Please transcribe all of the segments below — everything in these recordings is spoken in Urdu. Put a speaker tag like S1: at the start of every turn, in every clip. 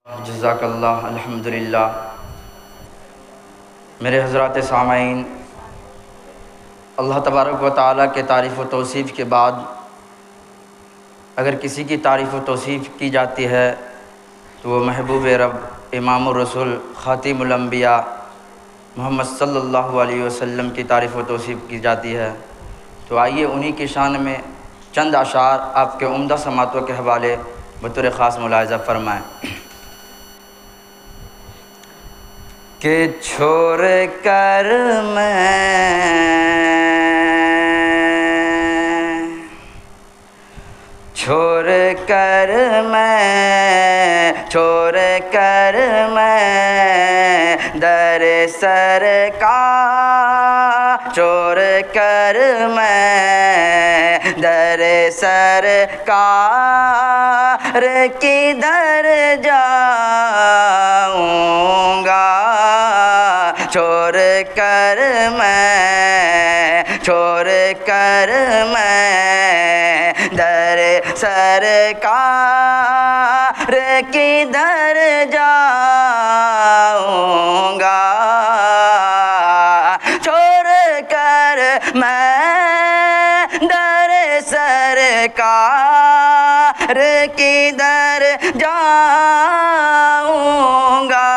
S1: جزاک اللہ الحمدللہ۔ میرے حضرات سامعین، اللہ تبارک و تعالیٰ کے تعریف و توصیف کے بعد اگر کسی کی تعریف و توصیف کی جاتی ہے تو وہ محبوب رب امام الرسول خاتم الانبیاء محمد صلی اللہ علیہ وسلم کی تعریف و توصیف کی جاتی ہے۔ تو آئیے انہی کی شان میں چند اشعار آپ کے عمدہ سماعتوں کے حوالے بطور خاص ملاحظہ فرمائیں کہ چھوڑ کر میں در سرکار چھوڑ کر میں در سرکار کدھر جاؤں گا، چھوڑ کر میں در سرکار کدھر جاؤں گا، چھوڑ کر میں در سرکار کدھر جاؤں گا،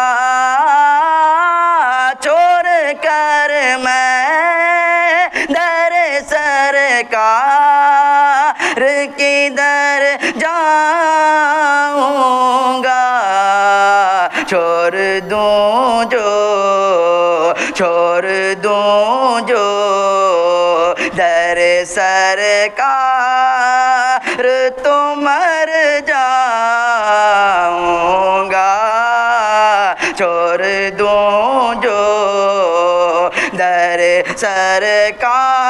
S1: چھوڑ کر میں در سرکار کدھر جاؤں گا، چھوڑ دوں جو در سرکار تو مر جاؤں گا، چھوڑ دوں جو در سرکار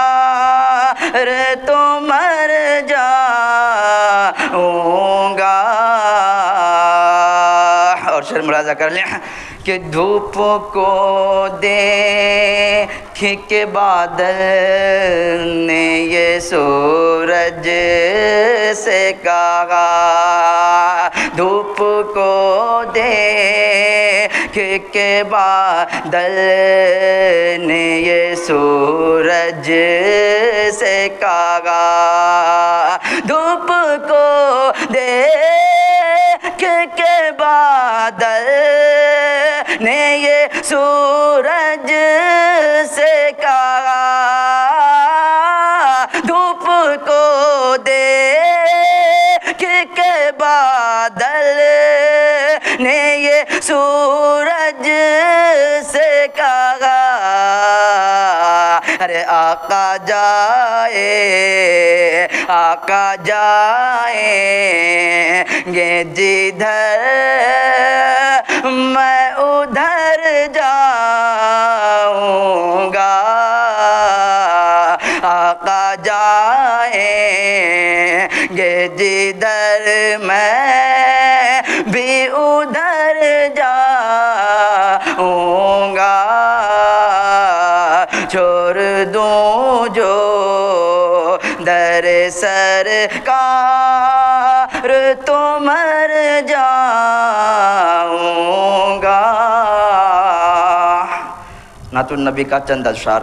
S1: تو مر جاؤں گا۔ اور شعر ملاحظہ کر لیں کہ دھوپ کو دیکھ کے بادل نے یہ سورج سے کہا، دھوپ کو دیکھ کے بادل نے یہ سورج سے کہا، دھوپ کو دیکھ کے بادل نے یہ سورج سے کہا، دھوپ کو دیکھ کے بادل نے یہ سورج سے کہا، ارے آقا جائیں گے جدھر میں ادھر جاؤں گا، آقا جائیں گے جدھر میں بھی ادھر جاؤں گا، چھوڑ دوں جو در سرکار تو مر جاؤں گا۔ نعت النبی کا چند اشعار۔